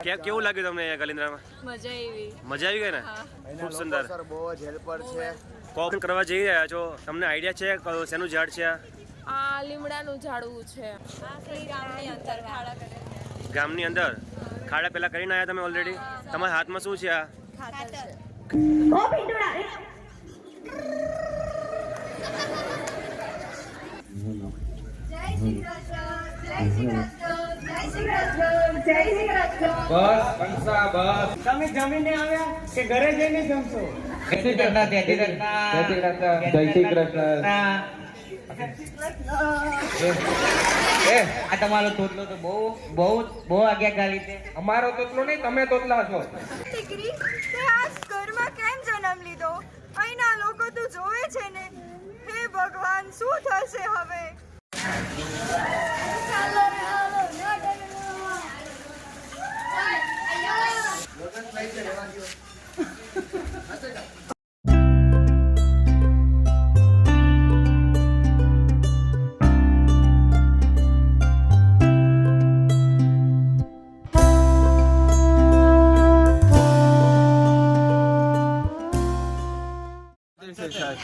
કેવું લાગ્યું તમને અહીંયા કલિન્દ્રામાં? મજા આવી ગઈ ને? ખૂબ સુંદર. બહુ જ હેલ્પર છે. કોપન કરવા જઈ રહ્યા છો, તમને આઈડિયા છે શેનું ઝાડ છે? આ લીમડાનું ઝાડવું છે. ગામની અંદર ખાડા પેલા કરીને આવ્યા તમે ઓલરેડી? તમારા હાથમાં શું છે? આ તમે જમીને આવ્યા કે ઘરે જઈને જમશો? આ તમારો તોતલો તો બહુ આજ્ઞાકારી છે. અમારો તોતલો નહીં, તમે તોતલા છો. દીકરી તે આ ઘરમાં કેમ જન્મ લીધો? અહીંના લોકો તું જોવે છે ને? હે ભગવાન, શું થશે હવે?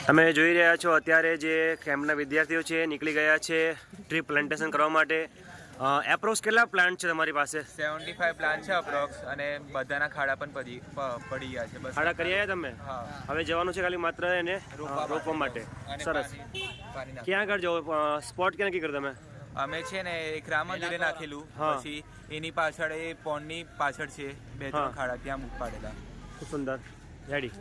તમે જોઈ રહ્યા છો અત્યારે જે કેમ્પના વિદ્યાર્થીઓ છે નીકળી ગયા છે ટ્રી પ્લાન્ટેશન કરવા માટે. એપ્રોક્સ કેટલા પ્લાન્ટ છે તમારી પાસે? 75 પ્લાન્ટ છે અપ્રોક્સ, અને બધાના ખાડા પણ પડી ગયા છે. ખાડા કરી આવ્યા તમે? હવે જવાનું છે ખાલી માત્ર એને રોપવા માટે. સરસ. ક્યાં આગળ જાઓ? સ્પોટ ક્યાં નક્કી કર્યું તમે? અમે છે ને એક રામ મંદિરે નાખેલું, પછી એની પાછળ એ પોન્ડની પાછળ છે 2-3 ખાડા, ત્યાં મૂક પાડેલા. ખૂબ સુંદર. રેડી.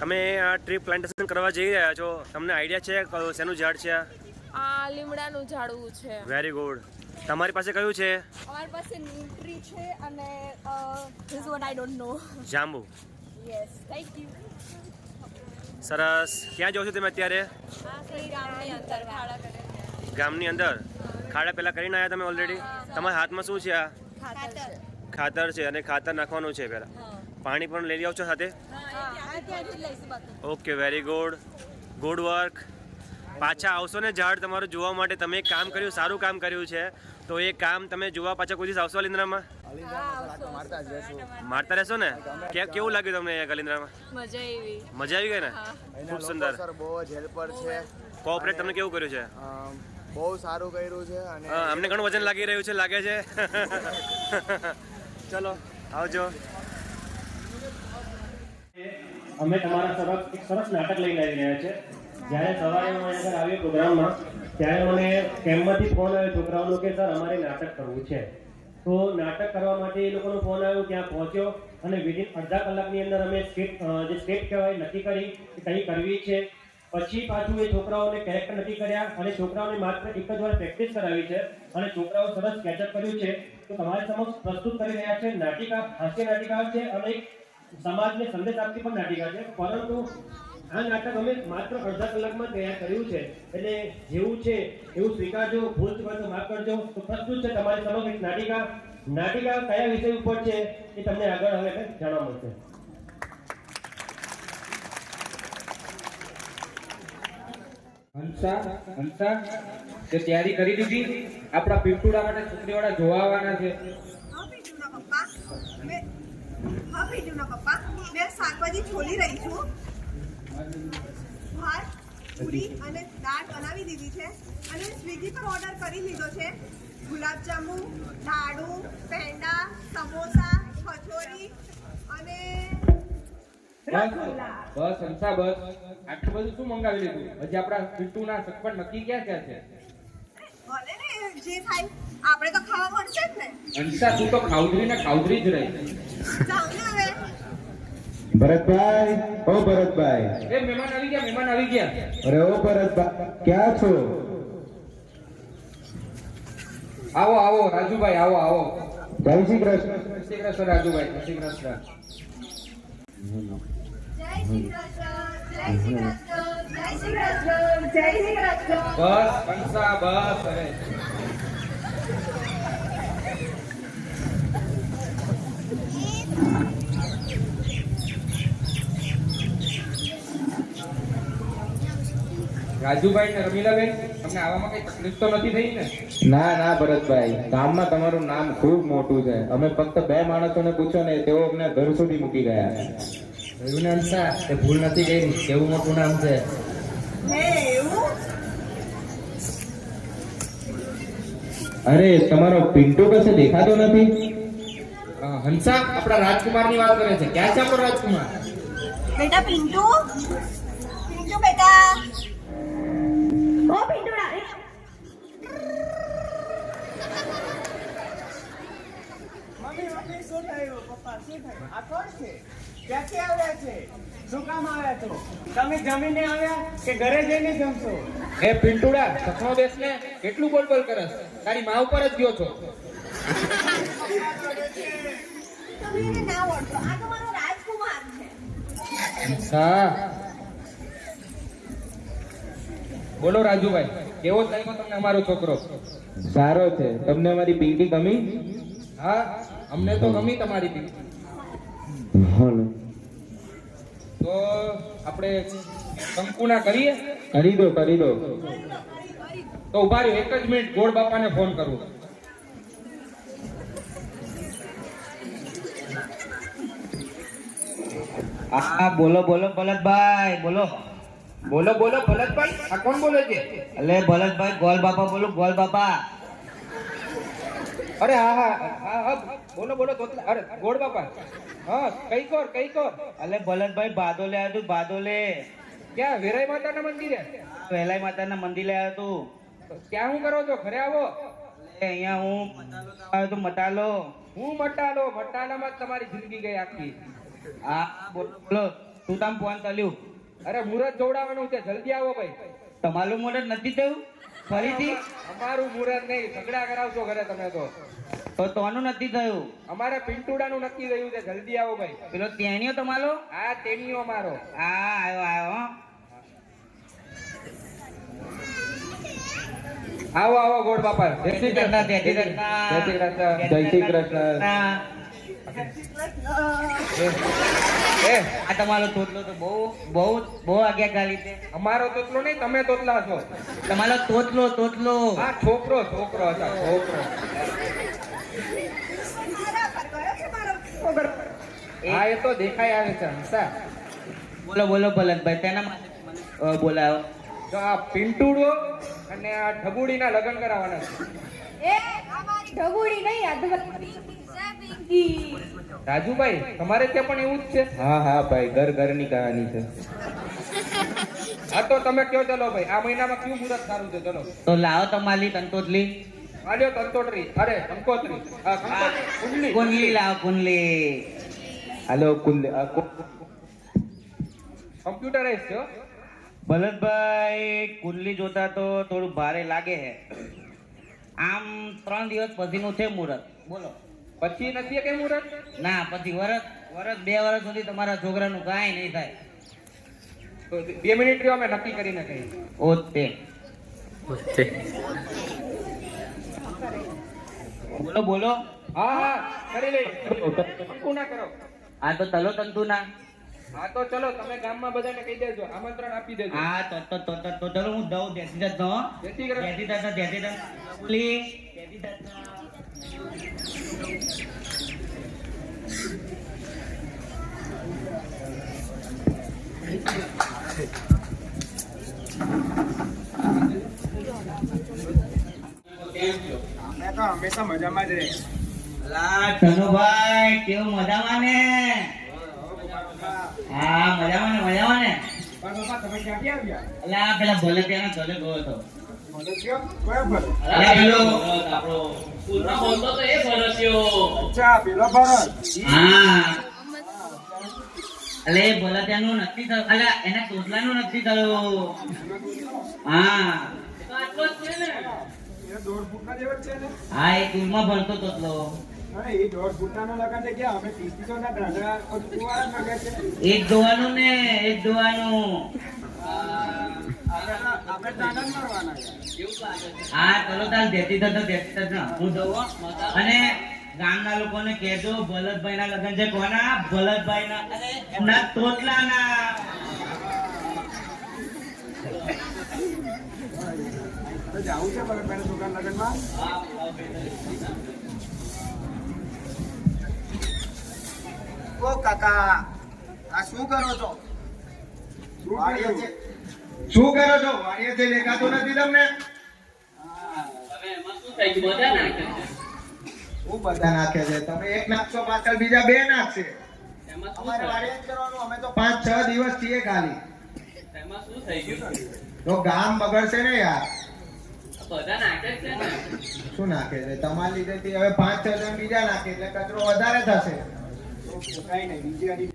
તમે આ ટ્રી પ્લાન્ટેશન કરવા જઈ રહ્યા છો, તમને આઈડિયા છે શેનું ઝાડ છે? આ લીમડાનું ઝાડવું છે. Very good. તમારી પાસે કયું છે? અમારી પાસે નીમ ટ્રી છે અને this what I don't know. Jamun. Yes, thank you. સરસ. ક્યાં જાઓ છો તમે અત્યારે? ગામની અંદર ખાડા પેલા કરીને આવ્યા તમે ઓલરેડી? તમારા હાથમાં શું છે? આ ખાતર છે, અને ખાતર નાખવાનું છે પહેલા. પાણી પણ લઈ આવો છો સાથે? Okay, very good. Good work. પાછા આવશો ને ઝાડ તમારું જોવા માટે? તમે એક કામ કર્યું, સારું કામ કર્યું છે, તો એ કામ તમે જોવા પાછા કોઈ દિવસ આવશો કલિન્દ્રામાં? મારતા રહેશો ને? કેવું લાગ્યું તમને અહીંયા કલિન્દ્રામાં? મજા આવી ગઈ ને? ખૂબ સુંદર. બહુ જ હેલ્પર છે. કોઓપરેટ તમને કેવું કર્યું છે? બહુ સારું કર્યું છે. અને અમને ઘણું વજન લાગી રહ્યું છે લાગે છે. ચલો આવજો. અમે તમારા એક સરસ નાટક લઈને આવી રહ્યા છે. જ્યારે સવારે હું અહીંયા આવ્યો પ્રોગ્રામમાં, ત્યારે મને કેમ્પમાંથી ફોન આવ્યો છોકરાઓનો કે સર અમારે નાટક કરવું છે. તો નાટક કરવા માટે એ લોકોનો ફોન આવ્યો, ત્યાં પહોંચ્યો, અને વિધિન અડધા કલાકની અંદર અમે સ્ક્રિપ્ટ કહેવાય નક્કી કરી કે કઈ કરવી છે. પછી પાછું એ છોકરાઓને કેરેક્ટર નક્કી કર્યા, અને છોકરાઓને માત્ર એક જ વાર પ્રેક્ટિસ કરાવી છે, અને છોકરાઓ સરસ કેચઅપ કર્યું છે. તો તમારી સમક્ષ પ્રસ્તુત કરી રહ્યા છે નાટિકા. હાસ્ય નાટિકા છે અને સમાજને સંદેશ આપતી પણ નાટિકા છે. પરંતુ આ નાટક અમે માત્ર અડધા કલાકમાં તૈયાર કર્યું છે, એટલે જેવું છે એવું સ્વીકારજો. ભૂલ ચૂક હોય તો માફ કરજો. તો પ્રસ્તુત છે તમારી સમક્ષ એક નાટિકા. નાટિકા કયા વિષય ઉપર છે એ તમને આગળ હવે જાણવા મળશે. હંસા તે તૈયારી કરી દીધી? આપણા પીપટુડા માટે છોકરીવાળા જોવા આવવાના છે. પપ્પા મેં શાકભાજી છોલી રહી છું. ભાત, પૂરી અને દાળ બનાવી દીધી છે, અને સ્વિગી પર ઓર્ડર કરી લીધો છે. ગુલાબજાંબુ, લાડુ, પેંડા, સમોસા, કચોરી અને બસ હંસા બસ. આટલું બધું શું મંગાવી લીધું? હજી આપણા પીટુના સગપણ નક્કી ક્યાં છે? ભલે ને જે થાય, આપણે તો ખાવા મળશે જ ને. હંસા તું તો ખાઉધરી ને ખાઉધરી જ રહી. જાઓ ને હવે. ભરતભાઈ, ઓ ભરતભાઈ. એ મહેમાન આવી ગયા. અરે ઓ ભરતભાઈ, ક્યાં છો? આવો રાજુભાઈ, આવો. જય શ્રી કૃષ્ણ. જય શ્રી કૃષ્ણ રાજુભાઈ. જય શ્રી કૃષ્ણ. બસ હંસા બસ. અરે રાજુભાઈ ને રમીલાબેન, તમને આવામાં કઈ તકલીફ તો નથી થઈ ને? ના ના ભરતભાઈ, ગામમાં તમારું નામ ખૂબ મોટું છે. અમે ફક્ત 2 માણસોને પૂછો ને તેઓ અમને ઘર સુધી મૂકી ગયા. એવું ને અંશા, તે ભૂલ નથી કરી, કેવું મોટું નામ છે. હે એવું? અરે તમારો પિન્ટુ કશે દેખાતો નથી. હંસા આપણા રાજકુમાર ની વાત કરે છે. ક્યાં છે આપણો રાજકુમાર? બેટા પિન્ટુ, પિન્ટુ બેટા, ઓ પિન્ટુડા, ક્યાંથી આવ્યા છે? શું કામ આવ્યા છો? તમે જમીને આવ્યા કે ઘરે જઈને જમશો? એ પિન્ટુડા, સખણો દેશ ને કેટલું બોલ બોલ કરસ? તારી માં ઉપર જ ગયો છો. તમે એને ના ઓળખો, આ તો મારો રાજકુમાર છે. હા, બોલો રાજુભાઈ, કેવો લાગ્યો તમને અમારો છોકરો? સારો છે. તમને અમારી પિંકી ગમી? હા, અમને તો ગમી તમારી પિંકી. બોલો. તો આપણે કંકુના કરીએ? કરી દો કરી દો. તો ઉભા રહ્યો, એક જ મિનિટ, ગોળ બાપાને ફોન કરું. હા બોલો બોલો ભરતભાઈ, બોલો. બોલો બોલો ભરતભાઈ, આ કોણ બોલે છે? અલે ભરતભાઈ, ગોલ બાપા બોલો, ગોલ બાપા. અરે હા હા હા હા, બોલો બોલો તોતલા. અરે ગોળ બાપા, હા કઈ કોર કઈ કોર? અલે ભરતભાઈ, બાદોલે આવ્યો તું, બાદોલે. ક્યાં? વેરાઈ માતાના મંદિરે? વહેલાઈ માતાના મંદિરે આવ્યો તું. ક્યાં હું કરો છો? ઘરે આવો. અહીંયા હું આવ્યો તું, મટાલો. હું મટાલો? મટાલામાં જ તમારી જિંદગી ગઈ આખી. હા બોલો બોલો, તું તમ ફોન કર્યું? અરે મુહૂર્ત જોડાવાનું છે, જલ્દી આવો ભાઈ. તમારું મોઢ નથી થયું ફરીથી? અમારું મુહૂર્ત નહીં, ઝઘડા કરાવશો ઘરે તમે તો. તો તોનું નથી થયું? અમારે પિન્ટુડાનું નક્કી થયું છે, જલ્દી આવો ભાઈ. પેલો તેણીઓ તમારો? આ તેણીઓ મારો. હા આવ્યો આવ્યો હો. આવો આવો ગોળ બાપા. જય શ્રી કૃષ્ણ. જય શ્રી કૃષ્ણ. જય શ્રી કૃષ્ણ. જય શ્રી કૃષ્ણ. એ આ તમારો તોતલો તો બહુ બહુ બહુ આજ્ઞાકારી છે. અમારો તોતલો નહીં, તમે તોતલા છો. તમારો તોતલો તોતલો. આ છોકરો છોકરો હતા, છોકરો. મારા પર ગયો છે મારો છોકરો. હા એ તો દેખાઈ આવે છે હંસા. બોલો બોલો ભરતભાઈ, તેના માટે મને બોલાવો. તો આ પિન્ટુડો અને આ ઢબુડીના લગ્ન કરાવવાના છે. એ આ મારી ઢબુડી નહીં, આ તો પિંકી છે, પિંકી. રાજુભાઈ, તમારે ત્યાં પણ એવું જ છે? હા હા ભાઈ, ઘર ઘરની કહાની છે. હા તો તમે કયો, ચલો ભાઈ, આ મહિનામાં કયું મુહૂર્ત સારું છે? ચલો તો લાવો તમારી કંટોતલી. આલ્યો કંકોત્રી. અરે કંકોત્રી, કુંડલી. કુંડલી લાવો, કુંડલી. હાલો કુલ કમ્પ્યુટરાઇઝ છે હો. ભરતભાઈ, કુંડલી જોતા તો થોડું ભારે લાગે છે. આમ 3 દિવસ પછીનું છે મુહૂર્ત. બોલો. પછી નથી કઈ મુહૂર્ત? ના, પછી વરસ 2 વર્ષ સુધી તમારા છોકરાનું કાંઈ નહીં થાય. તો 2 મિનિટ રહ્યો, અમે નક્કી કરીને કહીએ. ઓતે બોલો બોલો. હા હા કરી લઈ. કંકુ ના કરો. આ તો તલો તંતુ ના. હા તો ચલો, તમે ગામમાં બધાને કહી દેજો, આમંત્રણ આપી દેજો. હા તો ચલો હું દઉં. દેસી દત્ત નો. જય શ્રી કૃષ્ણ. દેસી દત્ત બોલી. દેસી દત્ત. અમે તો હંમેશા મજામાં જ રહે. અલા ધનુભાઈ, કેવું મજામાં ને? હા મજામાં ને, મજામાં ને. પણ બાપા તમે ક્યાંથી આવ્યા? અલા પેલા ભલે ત્યાં ઘરે ગયો હતો. ભલે કયો? કયો ભલે? અલા પેલો અચ્છા, પેલો ભરત. હા. અલે ભલે ત્યાંનું નથી થયું. અલા એના તોતલાનું નથી થયું. હા એ 1.5 ફૂટના જેવો જ છે ને? હા, એ સ્કૂલમાં ભણતો તોતલો. અરે એ 1.5 ફૂટનાનો લગન છે, ક્યાં અમે 30 ના દાદા કુવારા લગે છે. એક ધોવાનું ને એક ધોવાનું. આપણે દાદા જ મારવાના છે. હા ચલો તાલ દેતી થતો હું દઉં. અને ગામના લોકોને કહેજો ભરતભાઈ ના લગ્ન છે. કોના? ભરતભાઈ ના. એમના તોતલા ના. જવું છે પેલા છોકરા લગ્નમાં. ઓ કાકા આ શું કરો છો? શું કરો છો? વાડીએ થી દેખાતું નથી તમને? શું બધા નાખે છે? તમે એક નાખશો પાછળ બીજા બે નાખશે. અમારે વાડીએ જ કરવાનું. અમે તો 5-6 દિવસ છીએ ખાલી. તો ગામ બગડશે ને યાર. શું નાખે છે? તમારા લીધેથી હવે 5-6 જણ બીજા નાખે એટલે કચરો વધારે થશે. કઈ નહીં, બીજી વાડી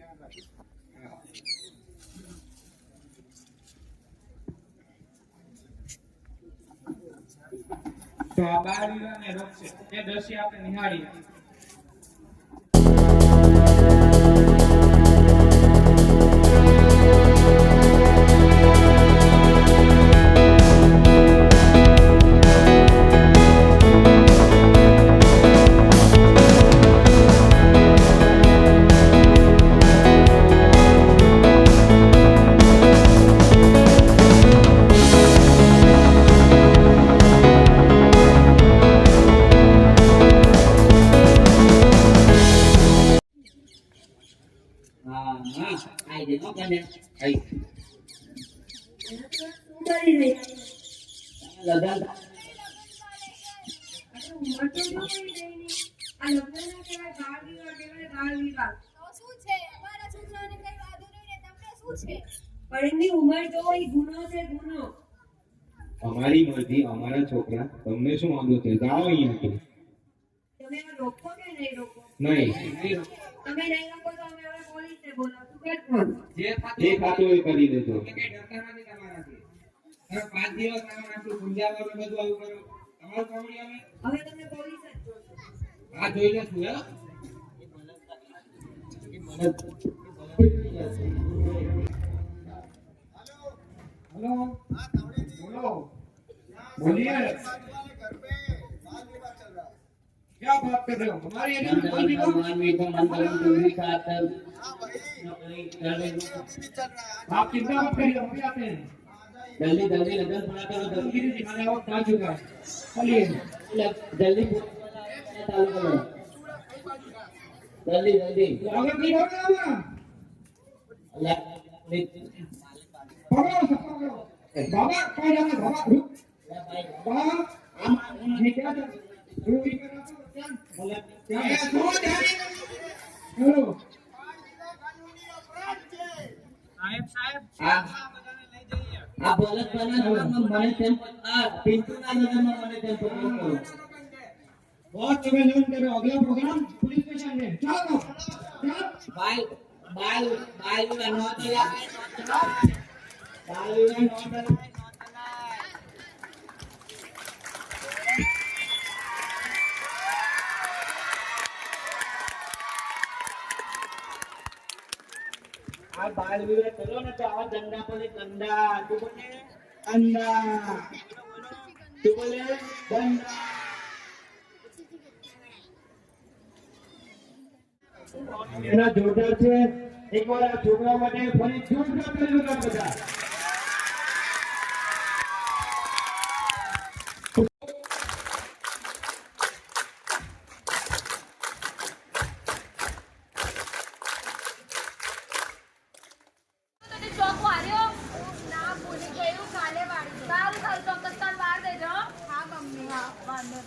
તો આ 12 વીઘાને રોકશે તે દ્રશ્ય આપણે નિહાળીએ. અમારી મરજી, અમારા છોકરા, તમને શું વાંધો છે? જાઓ અહીંયાથી. તમે રોકો કે નહીં રોકો? નહીં, તમે નહીં રોકો તો અમે હવે પોલીસને બોલાવશું. જે ખાતું હોય કરી દેજો. કઈ ડરતા નથી તમારાથી. તમે 5 દિવસ આમાંથી ગુંજાવાનું બધું આવું કરો. તમારું કામણી અમે હવે તમે પોલીસ જ જોશો. આ જોઈ લેશું હે. हेलो बोलो बोलिए क्या बात कर रहे हो? हमारे एरिया में कोई भी आप चिंता मत करिए, हम भी आते हैं. जल्दी जल्दी लगन थोड़ा करो. जल्दी दिखाने वक्त आ चुका है. चलिए जल्दी चालू करो. जल्दी जल्दी अगर नहीं हो गया पकड़ो सब पकड़ो. बाबा कहाँ जाना? बाबा रुक. बाबा हम ये क्या कर रुक ही करा तो क्या है? सो जाने हेलो साहब आप बोलत बना મને તેમ પિન્ટુના નગરમાં મને તેમ પકડો. बहुत समय लोन करो. अगला प्रोग्राम पुलिस स्टेशन में. चलो बाल बाल बाल का नोट या बाल का नोट आ बाल विवाह चलो ना तो आवाज डंडा बोले डंडा. तू बोले डंडा. तू बोले डंडा. એના જોરદાર છે. એકવાર આ છોકરા માટે ફરી જોરદાર કરી દો બધા. ચોક વાર્યો ના ભૂલી ગયું કાલે વાળી. સારું સારું ચોક્કસ કાલ વાર દેજો. હા મમ્મી હા વાંધો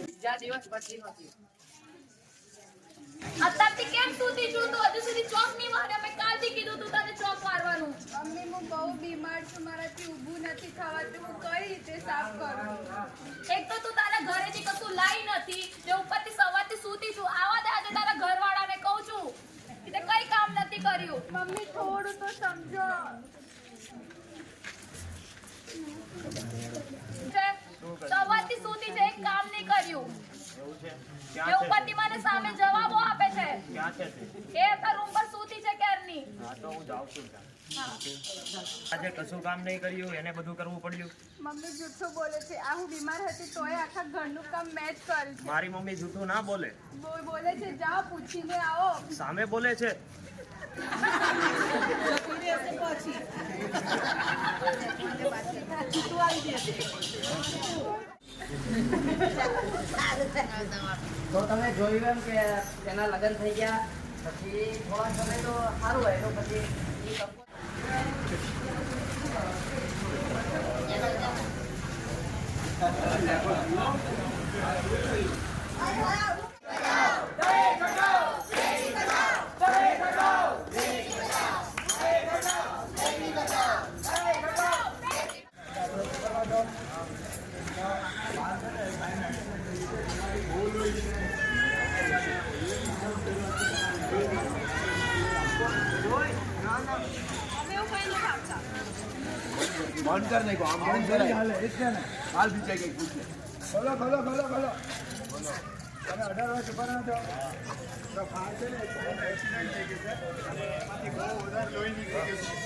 બીજા દિવસ પછી નથી. અત્યારથી કેમ સૂતી છું? તું હજુ સુધી ચોક નહીં વારે. મેં કાલથી કીધું તું તને ચોક વારવાનું. મમ્મી હું બહુ બીમાર છું, મારાથી ઊભું નથી થવાતું. હું કઈ રીતે સાફ કરું? એક તો તું તારા ઘરેથી કશું લાઈ નથી, જે ઉપરથી સવારથી સૂતી છું. આવા દે આજે તારા ઘરવાળાને કહું છું કે તે કઈ કામ નથી કર્યું. મમ્મી થોડું તો સમજો. સવારથી સૂતી છે, એક કામ નહીં કર્યું. જે ઉપરથી મને સામે જવાબો આપે છે. એ તારા રૂમ પર સૂતી છે ક્યારની. આજે કશું કામ નહીં કર્યું, એને બધું કરવું પડ્યું. મમ્મી જૂઠું બોલે છે. આ હું બીમાર હતી તોય આખા ઘરનું કામ મેં જ કર્યું છે. મારી મમ્મી જૂઠું ના બોલે, બોલે છે. જાઓ પૂછીને આવો. સામે બોલે છે. તો તમે જોયું એમ કે તેના લગ્ન થઈ ગયા પછી થોડા સમય તો સારું હોય તો પછી ઈ બંધ કર નહીં આમ બંધ કરાય હાલે એટલે ને હાલ બીજા કઈ પૂછે બોલો બોલો બોલો બોલો તમે 18 વર્ષ ઉપર ના છો તો ફાળ છે ને એક્સિડન્ટ થઈ ગયું છે અને એમાંથી બહુ વધારે લોહી નીકળી ગયું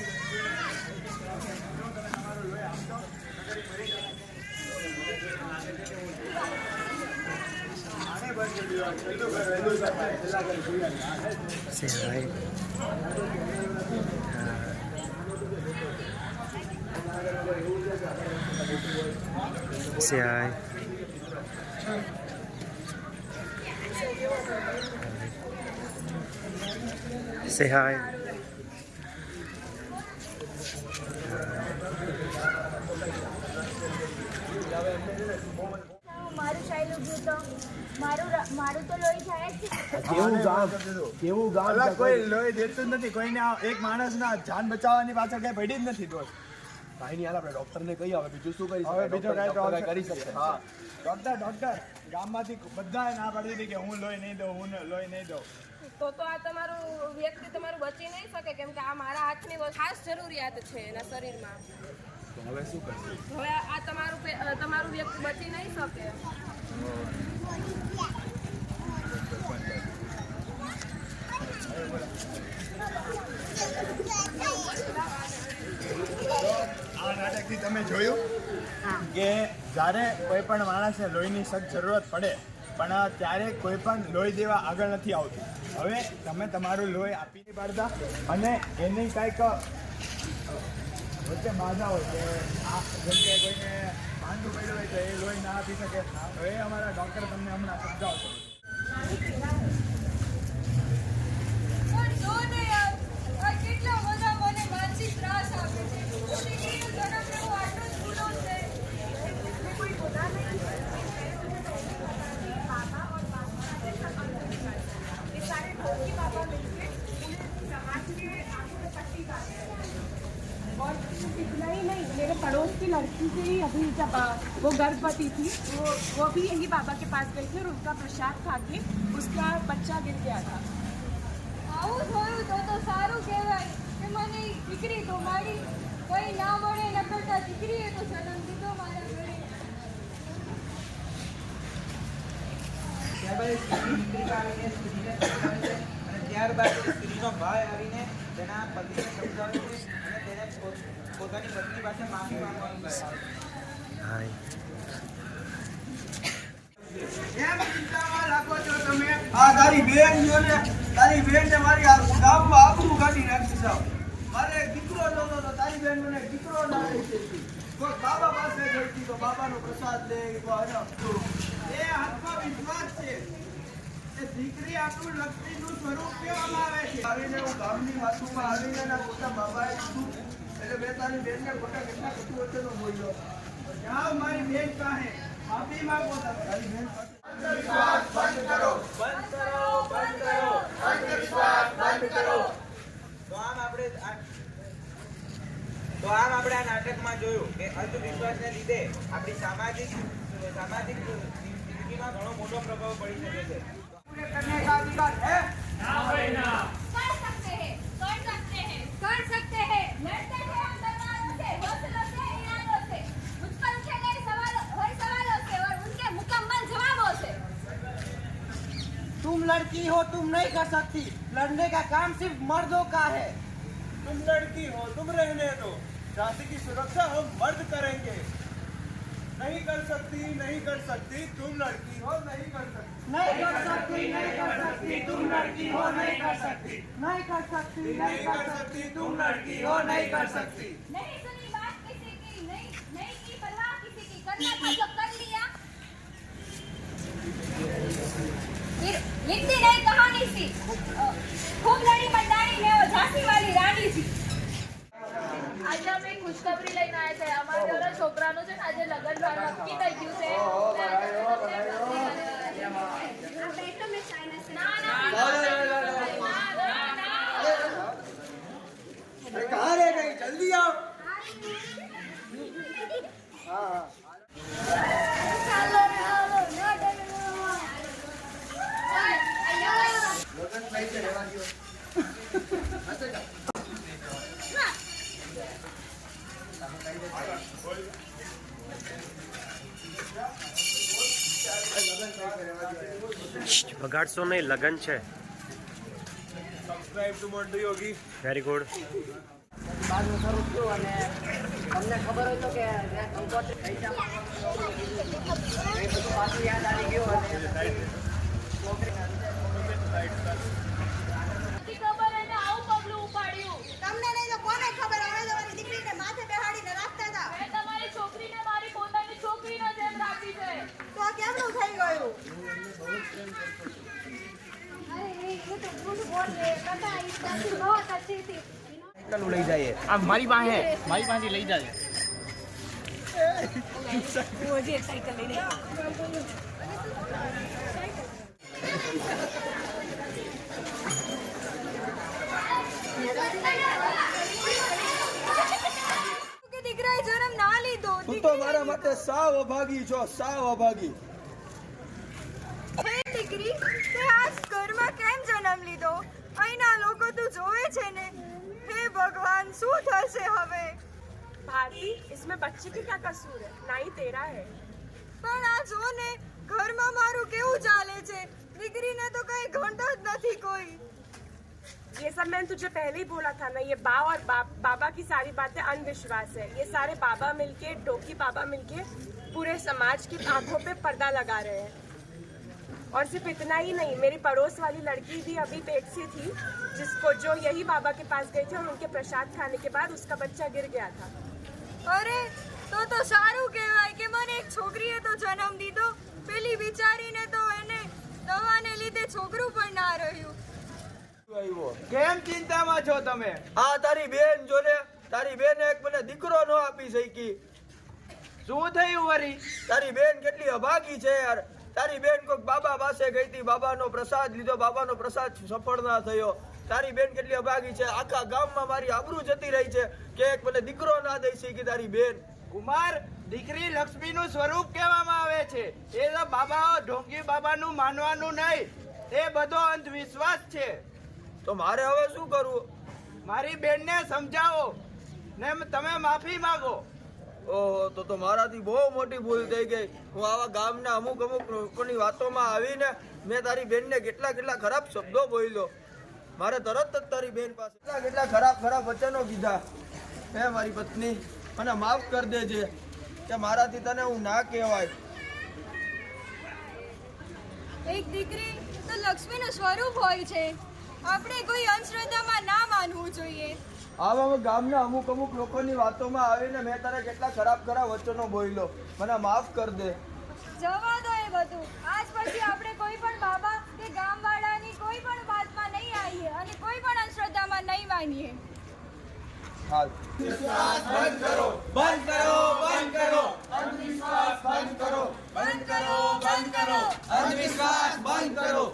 છે જો તમે તમારું લોહી આપશો નગરી મરી જાય આને બંધ કરી દો છેલ્લું ઘર વહેલું કરતા છેલ્લા ઘર જોયા Say hi. Say hi. મારું ચાલ્યું ગયું તો મારું તો લોહી થાય જ છે. કેવું ગામ કોઈ લોહી દેતું જ નથી કોઈને એક માણસના જાન બચાવવાની પાછળ કઈ પડી જ નથી દોસ્ત ભાઈ ની હાલ આપણે ડોક્ટરને કહી હવે બીજું શું કરી હવે બીજો ડોક્ટર કરી શકશે હા ડોક્ટર ગામમાંથી બધાએ ના પાડી દીધી કે હું લોહી નહીં દઉં તો આ તમારું વ્યક્તિ તમારું બચી નહીં શકે કેમ કે આ મારા હાથની ખાસ જરૂરિયાત છે એના શરીરમાં. તો હવે શું કરશું? હવે આ તમારું વ્યક્તિ બચી નહીં શકે. આ નાટકથી તમે જોયું કે જ્યારે કોઈ પણ માણસને લોહીની સખ્ત જરૂરત પડે પણ ત્યારે કોઈ પણ લોહી દેવા આગળ નથી આવતું. હવે તમે તમારું લોહી આપી નહીં પાડતા અને એની કાંઈક વચ્ચે બાધા હોય કે આ જેમ કે કોઈને માંદું પડ્યું હોય તો એ લોહી ના આપી શકે. હવે અમારા ડૉક્ટર તમને હમણાં સમજાવશે. પણ જો ને યાર, આ કેટલા બધા મને માનસિક ત્રાસ આપે છે. દીકરીનો જન્મ લેવો આટલો જ ગુનો છે. કોઈ ગુના નહીં. पापा और मामा जैसा अंतर ये सारे ढोकी पापा मिलके समाज के आंखों में पट्टी डाले और इतना ही नहीं, मेरे पड़ोस की लड़की से ही अभी जब वो गर्भवती थी वो भी यही पापा के पास गई थी और उनका प्रसाद खा के उसका बच्चा गिर गया था. આવું થયું તો સારું કહેવાય કે મને દીકરી તો મારી કોઈ ના મળે ન કરતા દીકરીએ તો જન્મ દીધો મારા ઘરે. ત્યારબાદ સ્ત્રીનો ભાઈ આવીને તેના પતિને સમજાવે છે અને તેને પોતાની પત્ની પાસે માફી માંગવાનું કહે છે. કેમ ચિંતામાં લાગો છો તમે? આ તારી બેન જો ને તારી બેન ને મારી આ ગામમાં આબરૂ કાઢી નાખી છે. મારે એક દીકરો નહોતો તો તારી બેન મને દીકરો ના લઈ દેતી. કોઈ બાબા પાસે ગઈ હતી તો બાબાનો પ્રસાદ લે તો એ હાથમાં વિશ્વાસ છે. એ દીકરી આપણું લક્ષ્મીનું સ્વરૂપ કહેવામાં આવે છે. આવીને હું ગામની વાતોમાં આવીને એના પોતા બાબાએ કીધું એટલે મેં તારી બેનને ખોટા કેટલા કટુ વચનો બોલ્યો. જાઓ મારી બેન પાસે માફી માંગો તારી બેન પાસે. અંધવિશ્વાસ બંધ કરો. અંધવિશ્વાસ બંધ કરો. તો આમ આપણે આ નાટકમાં જોયું કે અંધવિશ્વાસને લીધે આપણી સામાજિક જિંદગીમાં ઘણો મોટો પ્રભાવ પડી શકે છે. करने का अधिकार है ना भाई ना कर सकते हैं लड़ते हैं हम दरबारों से हौसलों से इरादों से मुझपर उठे गए सवालों से और उनके मुकम्मल जवाबों से. तुम लड़की हो, तुम नहीं कर सकती. लड़ने का काम सिर्फ मर्दों का है. तुम लड़की हो, तुम रहने दो. जाति की सुरक्षा हम मर्द करेंगे. नहीं कर सकती तुम लड़की हो नहीं कर सकती नहीं कर सकती, नहीं कर सकती, तुम लड़की हो नहीं कर सकती, नहीं कर सकती, नहीं कर सकती तुम लड़की हो नहीं कर सकती नहीं सुनी बात किसी की, नहीं नहीं की परवाह किसी की, करना था जो कर लिया। फिर लिखती नहीं कहानी सी, खूब लड़ी मंडाणी ने वो झांसी वाली रानी थी। આજે અમે ખુશખબરી લઈને આવ્યા છે. અમારા જોડે છોકરાનું છે ને આજે લગ્ન નક્કી થઈ ગયું છે. ના, ના, अरे कहाँ रह गई जल्दी आओ हाँ लगन भाई से रहवा दियो બગાડશો નહીં, લગન છે. સબસ્ક્રાઇબ ટુ મોન્ટુ યોગી વેરી ગુડ. બાદમાં શરૂ થયું અને તમને ખબર હોય તો કે કંકોત્રી પૈસા એ બધું પાછું યાદ આવી ગયું અને નથી ખબર એને આવું પગલું ઉપાડ્યું. તમને નહીં તો કોને ખબર, અમે તમારી દીકરીને માથે બેહાડીને રાખતા હતા. મેં તમારી છોકરીને મારી પોતાની છોકરીનો જેમ રાખી છે. તો આ કેમનું થઈ ગયું? લઈ જાય આ મારી પાસે લઈ જાય દીકરાએ જન્મ ના લીધો. તું તો મારા માટે સાવ અભાગી છો, સાવ અભાગી. હે દીકરી, તે આજ ઘરમાં કેમ જન્મ લીધો? અહીંના લોકો તું જોવે છે ને. હે ભગવાન, શું થશે હવે? भारती, इसमें बच्चे की क्या कसूर है? ना ही तेरा है। પણ આ જો ને, ઘરમાં મારું કેવું ચાલે છે. દીકરીને તો કઈ ગણતો જ નથી કોઈ. ये सब मैंने तुझे पहले ही बोला था ना, ये बा और बाबा की सारी बातें अंधविश्वास है। ये सारे बाबा मिलके, डोकी बाबा मिलके पूरे समाज की आंखों पे पर्दा लगा रहे हैं। और सिर्फ इतना ही नहीं, मेरी पड़ोस वाली लड़की भी अभी पेट से थी, जिसको जो यही बाबा के पास गई थी और उनके प्रसाद खाने के बाद उसका बच्चा गिर गया था। અરે, તો સારું કહેવાય કે મને એક છોકરીએ તો જન્મ દીધો. પેલી બિચારીને તો એને દવાને લીધે છોકરું પણ ના રહ્યું. કેમ ચિંતામાં છો તમે? આ તારી બેન જો ને, તારી બેને એક મને દીકરો ન આપી શકી. શું થયું વરી? તારી બેન કેટલી અભાગી છે યાર. તારી બેન કોઈક બાબા પાસે ગઈ હતી, બાબાનો પ્રસાદ લીધો, બાબાનો પ્રસાદ સફળ ના થયો. તારી બેન કેટલી અભાગી છે. આખા ગામમાં મારી આબરૂ જતી રહી છે કે એક મને દીકરો ના દઈ શકી તારી બેન. કુમાર, દીકરી લક્ષ્મીનું સ્વરૂપ કહેવામાં આવે છે. એ તો બાબાઓ ઢોંગી બાબાનું માનવાનું નહીં, એ બધો અંધવિશ્વાસ છે. તો મારે હવે શું કરવું? મારી બેનને સમજાવો ને તમે માફી માંગો. ઓહો, તો મારાથી બહુ મોટી ભૂલ થઈ ગઈ. હું આવા ગામના અમુક લોકોની વાતોમાં આવીને મેં તારી બેનને કેટલા ખરાબ શબ્દો બોલ્યો. મારે તરત જ તારી બેન પાસે કેટલા ખરાબ વચનો કીધા. હે મારી પત્ની, મને માફ કરી દેજે કે મારાથી તને હું ના કહેવાય. એક દીકરી તો લક્ષ્મીનું સ્વરૂપ હોય છે. આપણે કોઈ અંધશ્રદ્ધામાં ના માનવું જોઈએ. આવા ગામના અમુક લોકોની વાતોમાં આવીને મેં તારે કેટલા ખરાબ વચનો બોલ્યો. મને માફ કરી દે. જવા દો એ બધું. આજ પછી આપણે કોઈ પણ બાબા કે ગામવાળાની કોઈ પણ વાતમાં નહીં આવીએ અને કોઈ પણ અંધશ્રદ્ધામાં નહીં માનીએ. હાલ બંધ કરો, બંધ કરો, બંધ કરો. અંધવિશ્વાસ બંધ કરો, બંધ કરો, બંધ કરો. અંધવિશ્વાસ બંધ કરો.